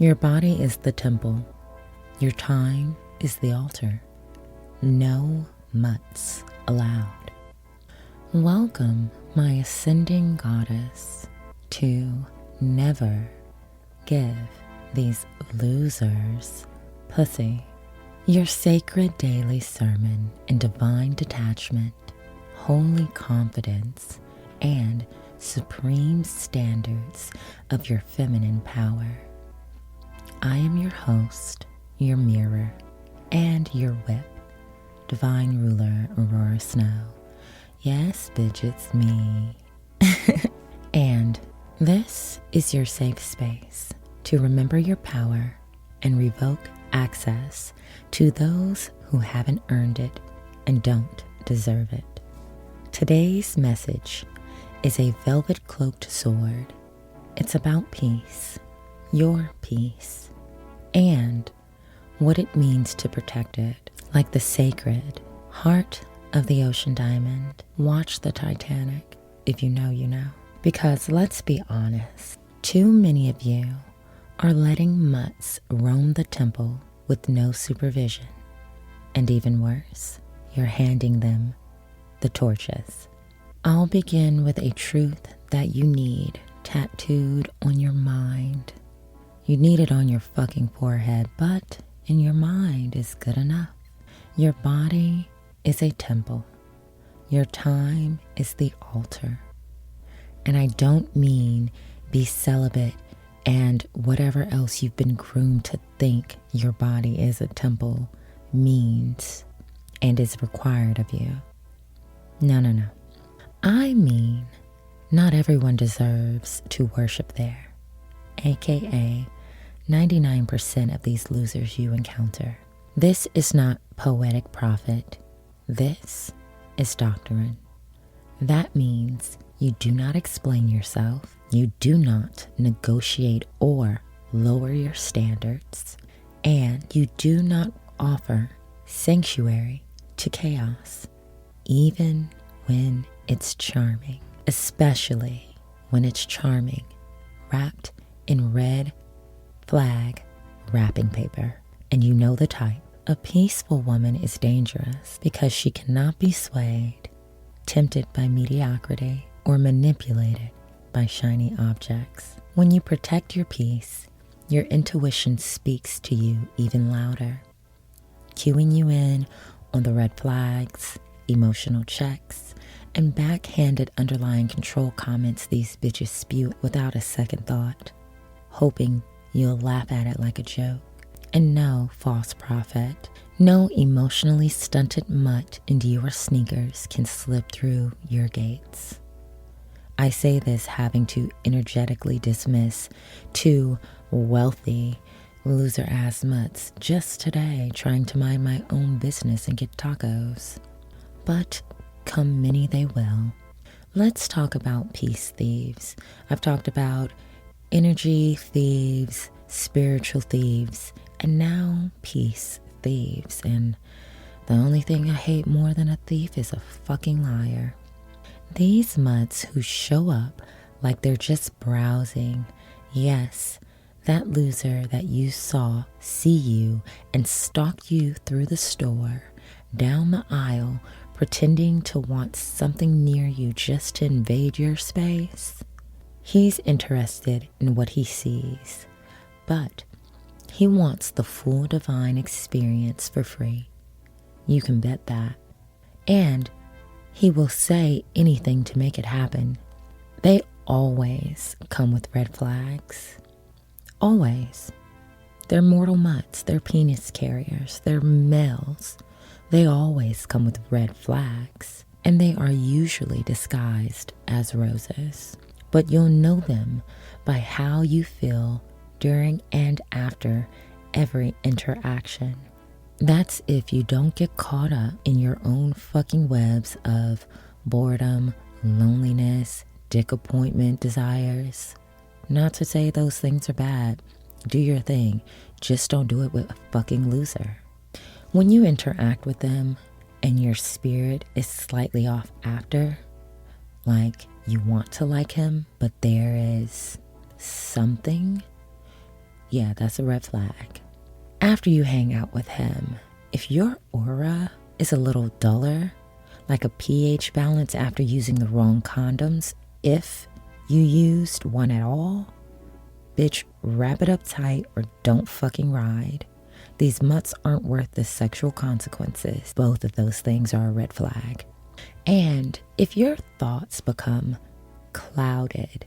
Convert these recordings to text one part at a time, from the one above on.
Your body is the temple. Your time is the altar. No mutts allowed. Welcome, my ascending goddess, to never give these losers pussy. Your sacred daily sermon in divine detachment, holy confidence, and supreme standards of your feminine power. I am your host, your mirror, and your whip, Divine Ruler Ororo Snow. Yes, bitch, it's me. And this is your safe space to remember your power and revoke access to those who haven't earned it and don't deserve it. Today's message is a velvet-cloaked sword. It's about peace, your peace, and what it means to protect it. Like the sacred heart of the ocean diamond, watch the Titanic. If you know, you know. Because let's be honest, too many of you are letting mutts roam the temple with no supervision. And even worse, you're handing them the torches. I'll begin with a truth that you need tattooed on your mind. You need it on your fucking forehead, but in your mind is good enough. Your body is a temple. Your time is the altar. And I don't mean be celibate and whatever else you've been groomed to think your body is a temple means and is required of you. No. I mean, not everyone deserves to worship there, aka 99% of these losers you encounter. This is not poetic prophet. This is doctrine. That means you do not explain yourself. You do not negotiate or lower your standards. And you do not offer sanctuary to chaos, even when it's charming, especially when it's charming, wrapped in red flag wrapping paper. And you know the type. A peaceful woman is dangerous because she cannot be swayed, tempted by mediocrity, or manipulated by shiny objects. When you protect your peace, your intuition speaks to you even louder, cueing you in on the red flags, emotional checks, and backhanded underlying control comments these bitches spew without a second thought, hoping you'll laugh at it like a joke. And no, false prophet, no emotionally stunted mutt in your sneakers can slip through your gates. I say this having to energetically dismiss two wealthy loser-ass mutts just today trying to mind my own business and get tacos. But come many they will. Let's talk about peace thieves. I've talked about energy thieves, spiritual thieves, and now peace thieves. And the only thing I hate more than a thief is a fucking liar. These mutts who show up like they're just browsing. Yes, that loser that you saw see you and stalk you through the store, down the aisle, pretending to want something near you just to invade your space. He's interested in what he sees, but he wants the full divine experience for free. You can bet that. And he will say anything to make it happen. They always come with red flags. Always. They're mortal mutts. They're penis carriers. They're males. They always come with red flags. And they are usually disguised as roses. But you'll know them by how you feel during and after every interaction. That's if you don't get caught up in your own fucking webs of boredom, loneliness, dick appointment desires. Not to say those things are bad. Do your thing. Just don't do it with a fucking loser. When you interact with them and your spirit is slightly off after, like you want to like him, but there is something, yeah, that's a red flag. After you hang out with him, if your aura is a little duller, like a pH balance after using the wrong condoms, if you used one at all, bitch, wrap it up tight or don't fucking ride. These mutts aren't worth the sexual consequences. Both of those things are a red flag. And if your thoughts become clouded,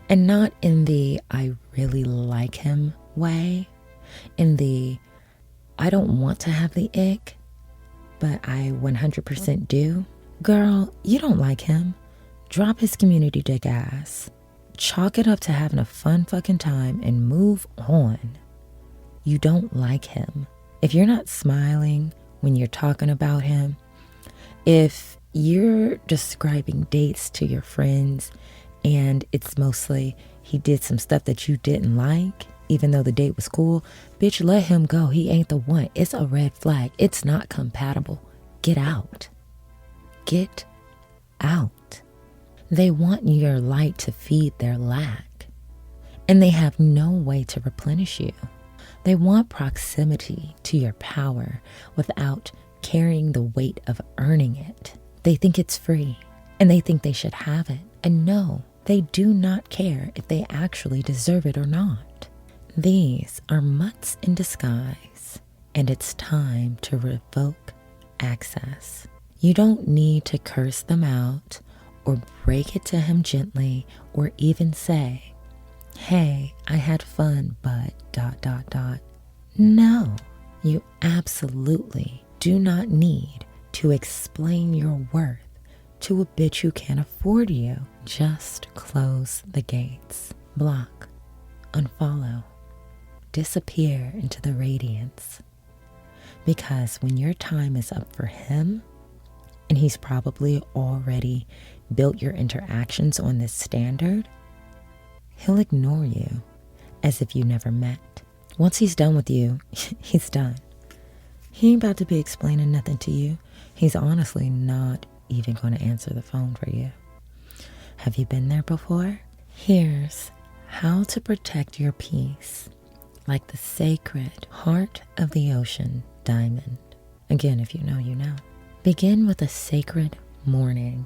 and not in the I really like him way, in the I don't want to have the ick, but I 100% do, girl, you don't like him. Drop his community dick ass. Chalk it up to having a fun fucking time and move on. You don't like him. If you're not smiling when you're talking about him, if you're describing dates to your friends and it's mostly he did some stuff that you didn't like, even though the date was cool, bitch, let him go. He ain't the one. It's a red flag. It's not compatible. Get out. Get out. They want your light to feed their lack, and they have no way to replenish you. They want proximity to your power without carrying the weight of earning it. They think it's free, and they think they should have it. And no, they do not care if they actually deserve it or not. These are mutts in disguise, and it's time to revoke access. You don't need to curse them out or break it to him gently or even say, hey, I had fun, but ... No, you absolutely do not need to explain your worth to a bitch who can't afford you. Just close the gates. Block. Unfollow. Disappear into the radiance. Because when your time is up for him, and he's probably already built your interactions on this standard, he'll ignore you as if you never met. Once he's done with you, he's done. He ain't about to be explaining nothing to you. He's honestly not even going to answer the phone for you. Have you been there before? Here's how to protect your peace like the sacred heart of the ocean diamond. Again, if you know, you know. Begin with a sacred morning.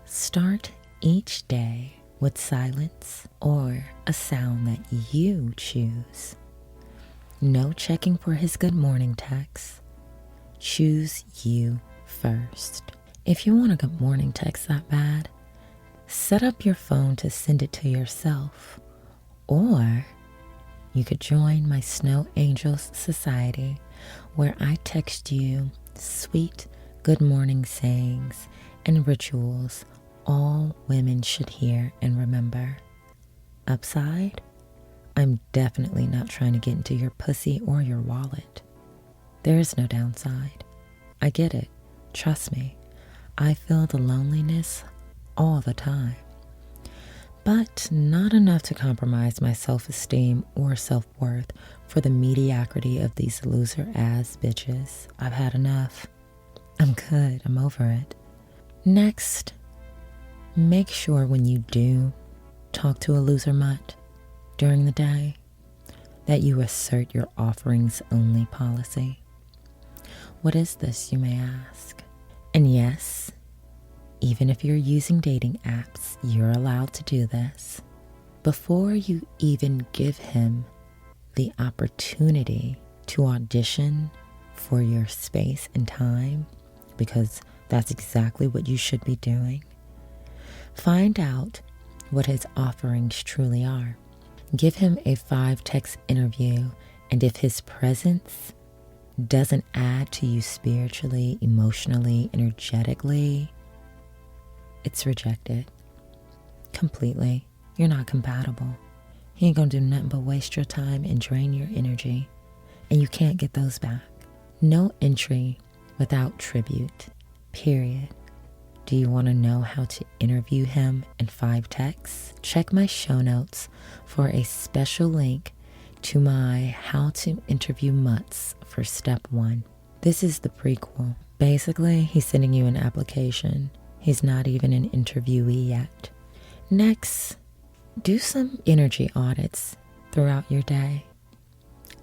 Start each day with silence or a sound that you choose. No checking for his good morning text. Choose you first. If you want a good morning text that bad, set up your phone to send it to yourself. Or you could join my Snow Angels Society, where I text you sweet good morning sayings and rituals all women should hear and remember. Upside, I'm definitely not trying to get into your pussy or your wallet. There is no downside. I get it. Trust me. I feel the loneliness all the time. But not enough to compromise my self-esteem or self-worth for the mediocrity of these loser-ass bitches. I've had enough. I'm good. I'm over it. Next, make sure when you do talk to a loser mutt during the day that you assert your offerings only policy. What is this, you may ask? And yes, even if you're using dating apps, you're allowed to do this. Before you even give him the opportunity to audition for your space and time, because that's exactly what you should be doing, find out what his offerings truly are. Give him a 5-text interview, and if his presence doesn't add to you spiritually, emotionally, energetically, it's rejected. Completely. You're not compatible. He ain't gonna do nothing but waste your time and drain your energy, and you can't get those back. No entry without tribute. Period. Do you want to know how to interview him in 5 texts? Check my show notes for a special link to my How to Interview Mutts for Step 1. This is the prequel. Basically, he's sending you an application. He's not even an interviewee yet. Next, do some energy audits throughout your day.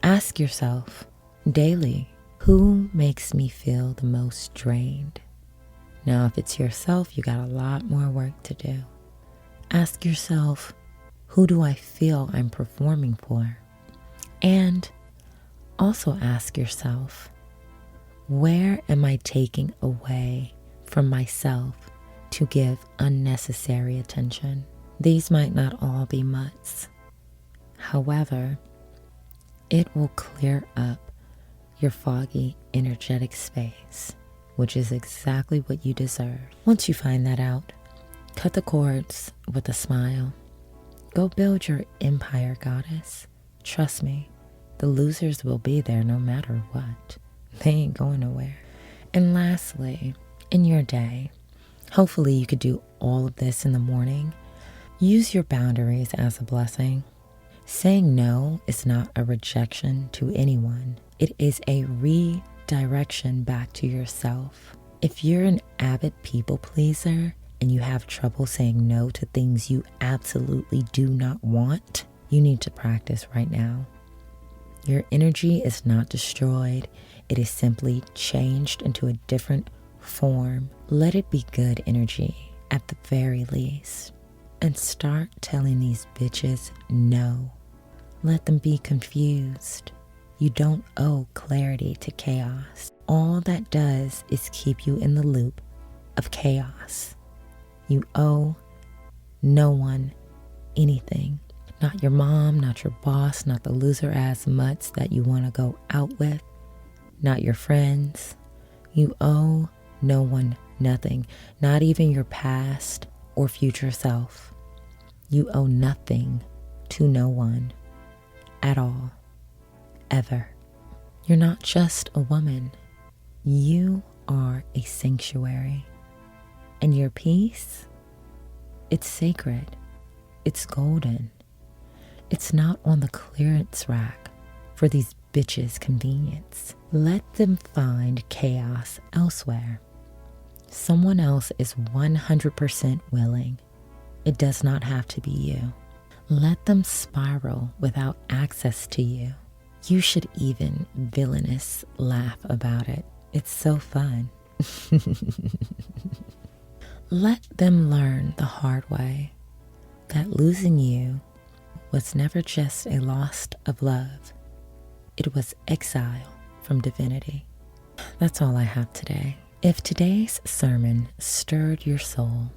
Ask yourself daily, who makes me feel the most drained? Now, if it's yourself, you got a lot more work to do. Ask yourself, who do I feel I'm performing for? And also ask yourself, where am I taking away from myself to give unnecessary attention? These might not all be mutts. However, it will clear up your foggy, energetic space, which is exactly what you deserve. Once you find that out, cut the cords with a smile. Go build your empire, goddess. Trust me, the losers will be there no matter what. They ain't going nowhere. And lastly, in your day, hopefully you could do all of this in the morning. Use your boundaries as a blessing. Saying no is not a rejection to anyone. It is a redirection back to yourself. If you're an avid people pleaser and you have trouble saying no to things you absolutely do not want, you need to practice right now. Your energy is not destroyed. It is simply changed into a different form. Let it be good energy at the very least. And start telling these bitches no. Let them be confused. You don't owe clarity to chaos. All that does is keep you in the loop of chaos. You owe no one anything. Not your mom, not your boss, not the loser-ass mutts that you want to go out with, not your friends. You owe no one nothing, not even your past or future self. You owe nothing to no one at all. Ever. You're not just a woman. You are a sanctuary. And your peace, it's sacred. It's golden. It's not on the clearance rack for these bitches' convenience. Let them find chaos elsewhere. Someone else is 100% willing. It does not have to be you. Let them spiral without access to you. You should even villainous laugh about it. It's so fun. Let them learn the hard way that losing you was never just a loss of love. It was exile from divinity. That's all I have today. If today's sermon stirred your soul,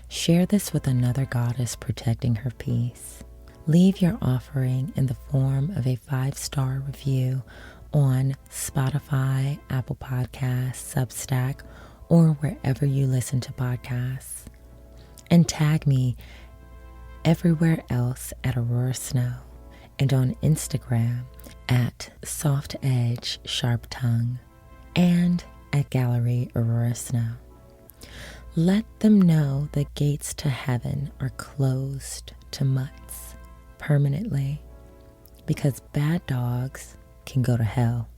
share this with another goddess protecting her peace. Leave your offering in the form of a 5-star review on Spotify, Apple Podcasts, Substack, or wherever you listen to podcasts. And tag me everywhere else at Ororo Snow and on Instagram at Soft Edge Sharp Tongue and at Gallery Ruler Ororo Snow. Let them know the gates to heaven are closed to mutts permanently, because bad dogs can go to hell.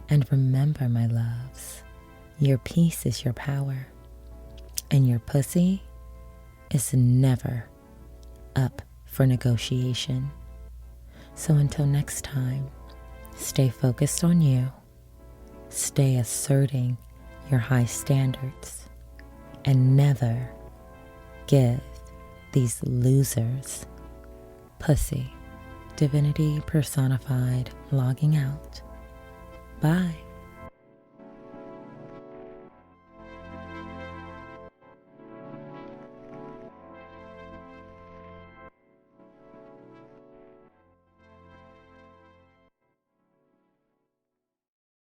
And remember, my loves, your peace is your power, and your pussy is never up for negotiation. So until next time, stay focused on you, stay asserting your high standards, and never give these losers pussy. Divinity personified, logging out. Bye.